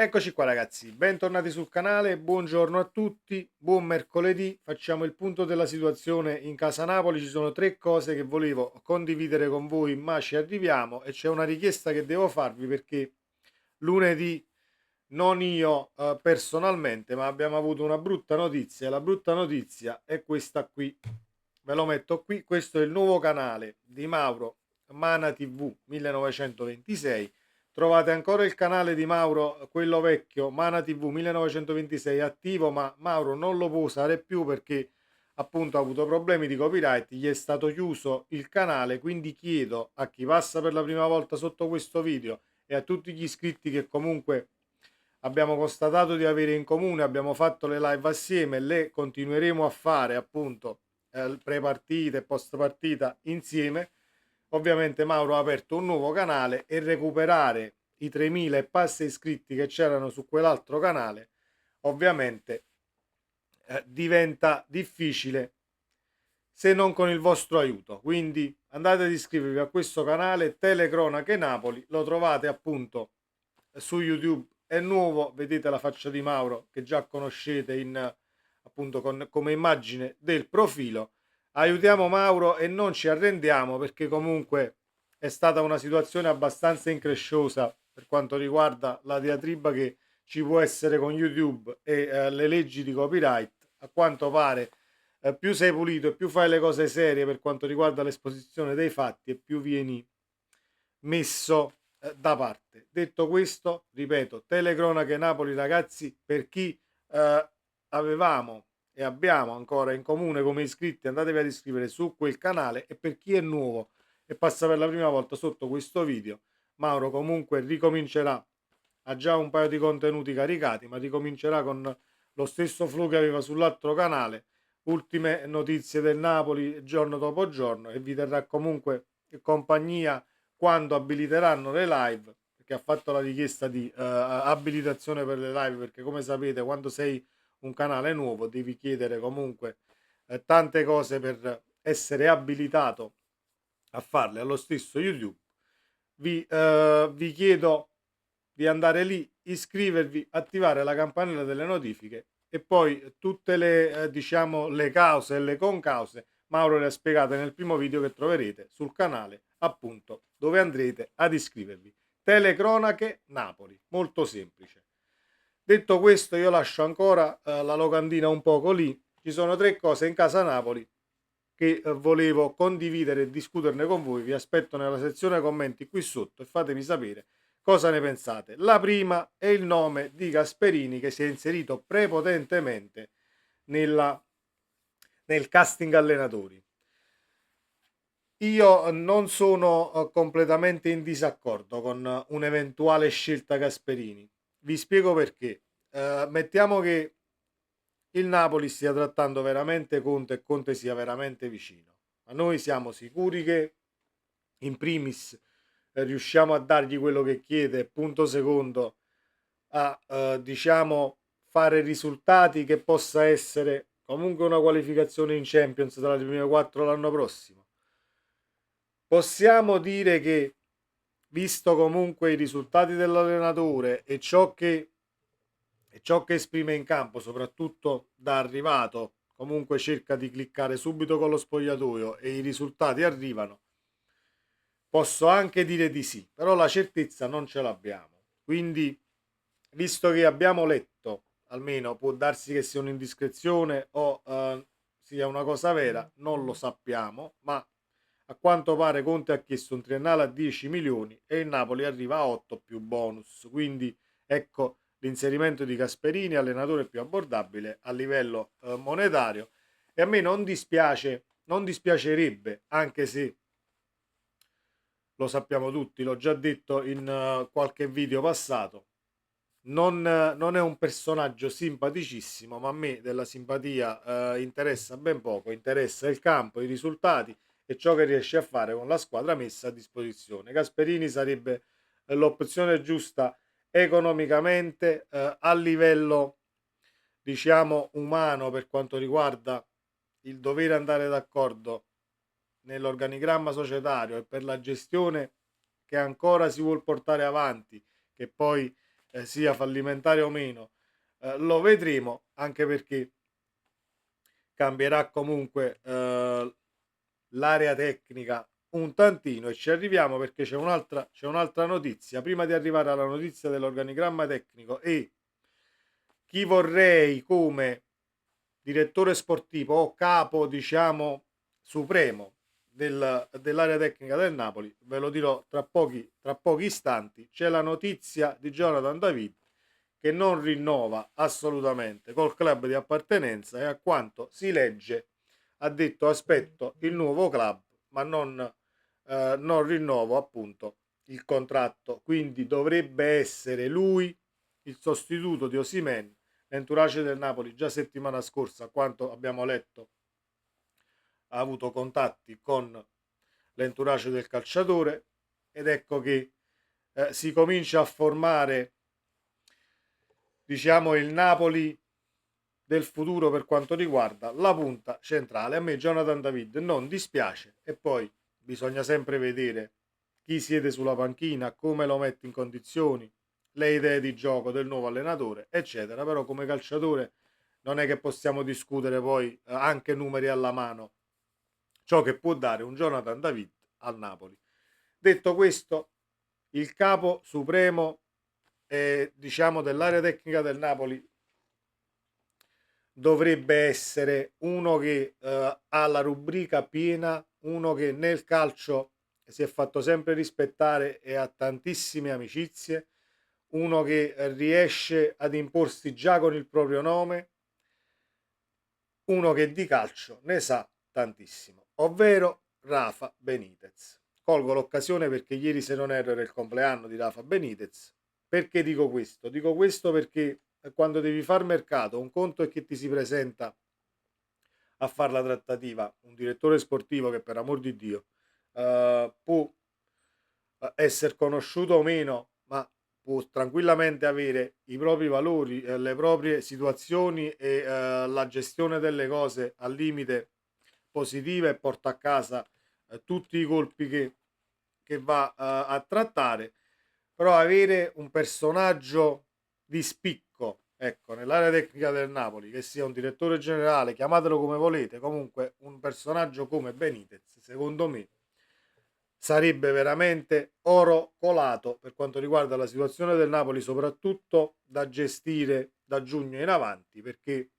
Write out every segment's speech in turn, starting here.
Eccoci qua ragazzi, bentornati sul canale, buongiorno a tutti, buon mercoledì, facciamo il punto della situazione in casa Napoli, ci sono tre cose che volevo condividere con voi ma ci arriviamo e c'è una richiesta che devo farvi perché lunedì non io personalmente ma abbiamo avuto una brutta notizia e la brutta notizia è questa qui, ve lo metto qui, questo è il nuovo canale di Mauro Mana TV 1926. Trovate ancora il canale di Mauro, quello vecchio, Mana TV 1926 attivo, ma Mauro non lo può usare più perché appunto ha avuto problemi di copyright, gli è stato chiuso il canale, quindi chiedo a chi passa per la prima volta sotto questo video e a tutti gli iscritti che comunque abbiamo constatato di avere in comune, abbiamo fatto le live assieme, le continueremo a fare appunto pre-partita e post-partita insieme. Ovviamente Mauro ha aperto un nuovo canale e recuperare i 3000 e passa iscritti che c'erano su quell'altro canale ovviamente diventa difficile se non con il vostro aiuto. Quindi andate ad iscrivervi a questo canale Telecronache Napoli, lo trovate appunto su YouTube, è nuovo, vedete la faccia di Mauro che già conoscete in appunto come immagine del profilo. Aiutiamo Mauro e non ci arrendiamo perché comunque è stata una situazione abbastanza incresciosa per quanto riguarda la diatriba che ci può essere con YouTube e le leggi di copyright. A quanto pare più sei pulito e più fai le cose serie per quanto riguarda l'esposizione dei fatti e più vieni messo da parte. Detto questo, ripeto, telecronache Napoli ragazzi, per chi avevamo e abbiamo ancora in comune come iscritti, andatevi ad iscrivere su quel canale e per chi è nuovo e passa per la prima volta sotto questo video, Mauro comunque ricomincerà, ha già un paio di contenuti caricati, ma ricomincerà con lo stesso flow che aveva sull'altro canale, ultime notizie del Napoli giorno dopo giorno e vi terrà comunque compagnia quando abiliteranno le live, perché ha fatto la richiesta di abilitazione per le live, perché come sapete quando sei un canale nuovo devi chiedere comunque tante cose per essere abilitato a farle allo stesso YouTube. Vi chiedo di andare lì, iscrivervi, attivare la campanella delle notifiche e poi tutte le diciamo le cause e le concause Mauro le ha spiegate nel primo video che troverete sul canale appunto dove andrete ad iscrivervi. Telecronache Napoli, molto semplice. Detto questo io lascio ancora la locandina un poco lì, ci sono tre cose in casa Napoli che volevo condividere e discuterne con voi. Vi aspetto nella sezione commenti qui sotto e fatemi sapere cosa ne pensate. La prima è il nome di Gasperini che si è inserito prepotentemente nella, nel casting allenatori. Io non sono completamente in disaccordo con un'eventuale scelta Gasperini. Vi spiego perché. Mettiamo che il Napoli stia trattando veramente Conte e Conte sia veramente vicino. Ma noi siamo sicuri che in primis riusciamo a dargli quello che chiede, punto secondo, a diciamo fare risultati che possa essere comunque una qualificazione in Champions tra le prime quattro l'anno prossimo. Possiamo dire che, visto comunque i risultati dell'allenatore e ciò che esprime in campo, soprattutto da arrivato, comunque cerca di cliccare subito con lo spogliatoio e i risultati arrivano, posso anche dire di sì, però la certezza non ce l'abbiamo. Quindi, visto che abbiamo letto, almeno può darsi che sia un'indiscrezione o sia una cosa vera, non lo sappiamo, ma a quanto pare Conte ha chiesto un triennale a 10 milioni e il Napoli arriva a 8 più bonus, quindi ecco l'inserimento di Gasperini, allenatore più abbordabile a livello monetario e a me non dispiace, non dispiacerebbe, anche se lo sappiamo tutti, l'ho già detto in qualche video passato, non è un personaggio simpaticissimo, ma a me della simpatia interessa ben poco, interessa il campo, i risultati e ciò che riesce a fare con la squadra messa a disposizione. Gasperini sarebbe l'opzione giusta economicamente, a livello diciamo umano per quanto riguarda il dover andare d'accordo nell'organigramma societario e per la gestione che ancora si vuol portare avanti, che poi sia fallimentare o meno, lo vedremo, anche perché cambierà comunque l'area tecnica un tantino, e ci arriviamo perché c'è un'altra notizia. Prima di arrivare alla notizia dell'organigramma tecnico e chi vorrei come direttore sportivo o capo, diciamo, supremo dell'area tecnica del Napoli, ve lo dirò tra pochi istanti. C'è la notizia di Jonathan David che non rinnova assolutamente col club di appartenenza, e a quanto si legge ha detto aspetto il nuovo club, ma non rinnovo appunto il contratto. Quindi dovrebbe essere lui il sostituto di Osimhen. L'entourage del Napoli già settimana scorsa, a quanto abbiamo letto, ha avuto contatti con l'entourage del calciatore, ed ecco che si comincia a formare, diciamo, il Napoli del futuro per quanto riguarda la punta centrale. A me Jonathan David non dispiace, e poi bisogna sempre vedere chi siede sulla panchina, come lo mette in condizioni, le idee di gioco del nuovo allenatore, eccetera. Però come calciatore non è che possiamo discutere poi, anche numeri alla mano, ciò che può dare un Jonathan David al Napoli. Detto questo, il capo supremo, diciamo, dell'area tecnica del Napoli dovrebbe essere uno che ha la rubrica piena, uno che nel calcio si è fatto sempre rispettare e ha tantissime amicizie, uno che riesce ad imporsi già con il proprio nome, uno che di calcio ne sa tantissimo, ovvero Rafa Benitez. Colgo l'occasione perché ieri, se non erro, era il compleanno di Rafa Benitez. Perché dico questo? Dico questo perché quando devi far mercato, un conto è che ti si presenta a fare la trattativa un direttore sportivo che, per amor di Dio, può essere conosciuto o meno, ma può tranquillamente avere i propri valori, le proprie situazioni e la gestione delle cose al limite positiva, e porta a casa tutti i colpi che va a trattare. Però avere un personaggio di spicco, ecco, nell'area tecnica del Napoli, che sia un direttore generale, chiamatelo come volete, comunque un personaggio come Benitez, secondo me sarebbe veramente oro colato per quanto riguarda la situazione del Napoli, soprattutto da gestire da giugno in avanti, perché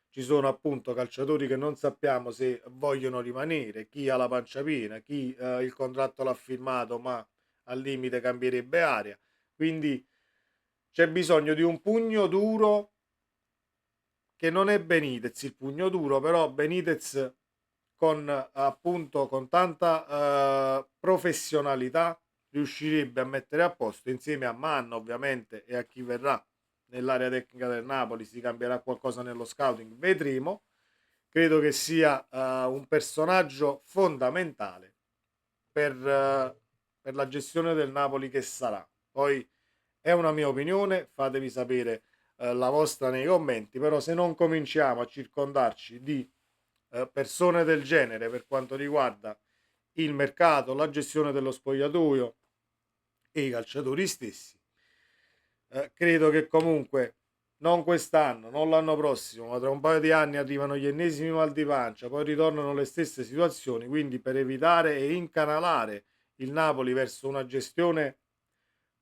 ci sono appunto calciatori che non sappiamo se vogliono rimanere, chi ha la pancia piena, chi il contratto l'ha firmato ma al limite cambierebbe aria. Quindi c'è bisogno di un pugno duro, che non è Benitez il pugno duro, però Benitez con appunto con tanta professionalità riuscirebbe a mettere a posto, insieme a Manna ovviamente e a chi verrà nell'area tecnica del Napoli. Si cambierà qualcosa nello scouting, vedremo. Credo che sia un personaggio fondamentale per la gestione del Napoli che sarà. Poi è una mia opinione, fatemi sapere la vostra nei commenti, però se non cominciamo a circondarci di persone del genere per quanto riguarda il mercato, la gestione dello spogliatoio e i calciatori stessi, credo che comunque non quest'anno, non l'anno prossimo, ma tra un paio di anni arrivano gli ennesimi mal di pancia, poi ritornano le stesse situazioni. Quindi, per evitare e incanalare il Napoli verso una gestione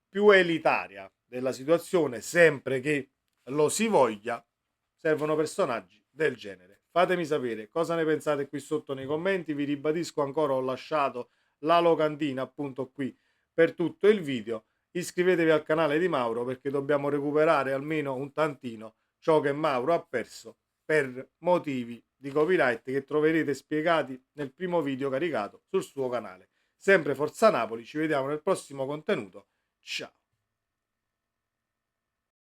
più elitaria della situazione, sempre che lo si voglia, servono personaggi del genere. Fatemi sapere cosa ne pensate qui sotto nei commenti. Vi ribadisco ancora, ho lasciato la locandina appunto qui per tutto il video. Iscrivetevi al canale di Mauro, perché dobbiamo recuperare almeno un tantino ciò che Mauro ha perso per motivi di copyright che troverete spiegati nel primo video caricato sul suo canale. Sempre Forza Napoli, ci vediamo nel prossimo contenuto. Ciao.